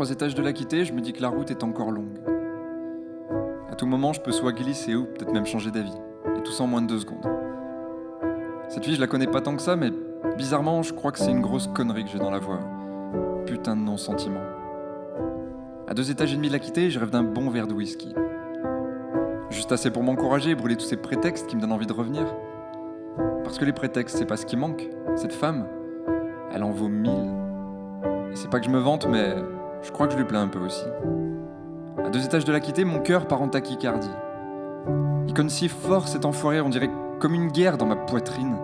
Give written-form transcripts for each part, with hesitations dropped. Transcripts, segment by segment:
3 étages de la quitter, je me dis que la route est encore longue. À tout moment, je peux soit glisser ou peut-être même changer d'avis. Et tout ça en moins de 2 secondes. Cette fille, je la connais pas tant que ça, mais bizarrement, je crois que c'est une grosse connerie que j'ai dans la voix. Putain de non-sentiment. À 2 étages et demi de la quitter, je rêve d'un bon verre de whisky. Juste assez pour m'encourager et brûler tous ces prétextes qui me donnent envie de revenir. Parce que les prétextes, c'est pas ce qui manque. Cette femme, elle en vaut 1000. Et c'est pas que je me vante, mais je crois que je lui plains un peu aussi. À 2 étages de la quitter, mon cœur part en tachycardie. Il conne si fort cet enfoiré, on dirait comme une guerre dans ma poitrine.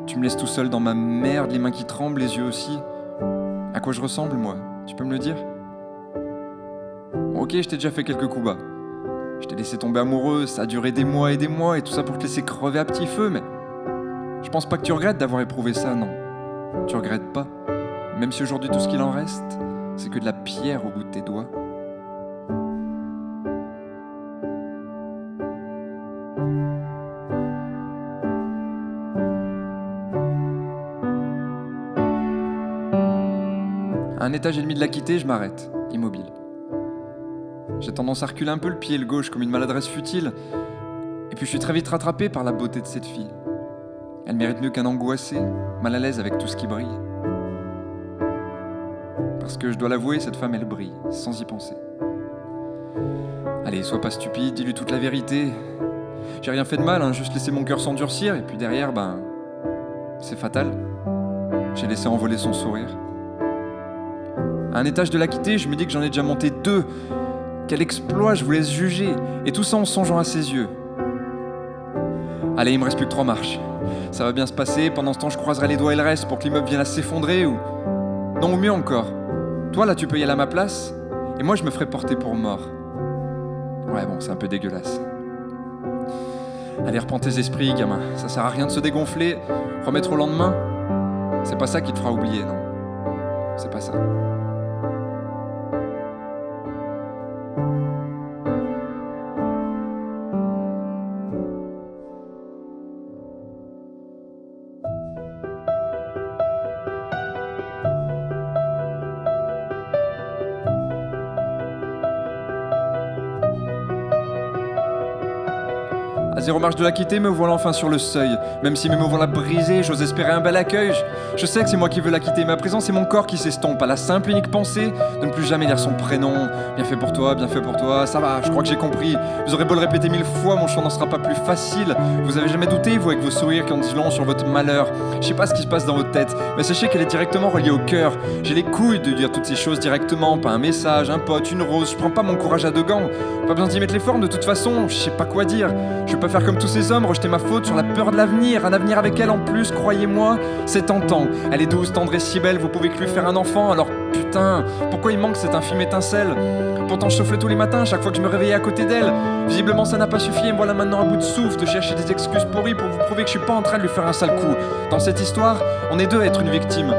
Tu me laisses tout seul dans ma merde, les mains qui tremblent, les yeux aussi. À quoi je ressemble, moi? Tu peux me le dire? Bon, ok, je t'ai déjà fait quelques coups bas. Je t'ai laissé tomber amoureux, ça a duré des mois, et tout ça pour te laisser crever à petit feu, mais je pense pas que tu regrettes d'avoir éprouvé ça, non. Tu regrettes pas. Même si aujourd'hui tout ce qu'il en reste, c'est que de la pierre au bout de tes doigts. À 1 étage et demi de la quitter, je m'arrête, immobile. J'ai tendance à reculer un peu le pied et le gauche comme une maladresse futile, et puis je suis très vite rattrapé par la beauté de cette fille. Elle mérite mieux qu'un angoissé, mal à l'aise avec tout ce qui brille. Parce que je dois l'avouer, cette femme, elle brille, sans y penser. Allez, sois pas stupide, dis-lui toute la vérité. J'ai rien fait de mal, juste laissé mon cœur s'endurcir, et puis derrière, c'est fatal. J'ai laissé envoler son sourire. À 1 étage de la quitter, je me dis que j'en ai déjà monté 2. Quel exploit, je vous laisse juger. Et tout ça en songeant à ses yeux. Allez, il me reste plus que 3 marches. Ça va bien se passer, pendant ce temps je croiserai les doigts et le reste pour que l'immeuble vienne à s'effondrer ou... Non, ou mieux encore. Toi là tu peux y aller à ma place, et moi je me ferai porter pour mort. Ouais bon, c'est un peu dégueulasse. Allez, reprends tes esprits, gamin. Ça sert à rien de se dégonfler. Remettre au lendemain, c'est pas ça qui te fera oublier, non. C'est pas ça. À 0 marche de la quitter, me voilà enfin sur le seuil. Même si mes mots vont la briser, j'ose espérer un bel accueil. Je sais que c'est moi qui veux la quitter, mais à présent c'est mon corps qui s'estompe à la simple unique pensée de ne plus jamais lire son prénom. Bien fait pour toi, ça va, je crois que j'ai compris. Vous aurez beau le répéter 1000 fois, mon chant n'en sera pas plus facile. Vous avez jamais douté, vous, avec vos sourires qui en disent long sur votre malheur. Je sais pas ce qui se passe dans votre tête, mais sachez qu'elle est directement reliée au cœur. J'ai les couilles de dire toutes ces choses directement, pas un message, un pote, une rose. Je prends pas mon courage à 2 gants. Pas besoin d'y mettre les formes, de toute façon, je sais pas quoi dire. Je vais pas faire comme tous ces hommes, rejeter ma faute sur la peur de l'avenir. Un avenir avec elle en plus, croyez-moi, c'est tentant. Elle est douce, tendre et si belle, vous pouvez que lui faire un enfant. Alors putain, pourquoi il manque cette infime étincelle? Pourtant je soufflais tous les matins, chaque fois que je me réveillais à côté d'elle. Visiblement ça n'a pas suffi et me voilà maintenant à bout de souffle de chercher des excuses pourries pour vous prouver que je suis pas en train de lui faire un sale coup. Dans cette histoire, on est 2 à être une victime.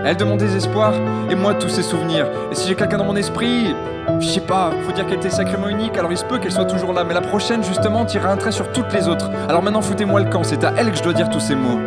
Elle de mon désespoir et moi de tous ses souvenirs. Et si j'ai quelqu'un dans mon esprit, je sais pas, faut dire qu'elle était sacrément unique, alors il se peut qu'elle soit toujours là. Mais la prochaine, justement, tirera un trait sur toutes les autres. Alors maintenant, foutez-moi le camp, c'est à elle que je dois dire tous ces mots.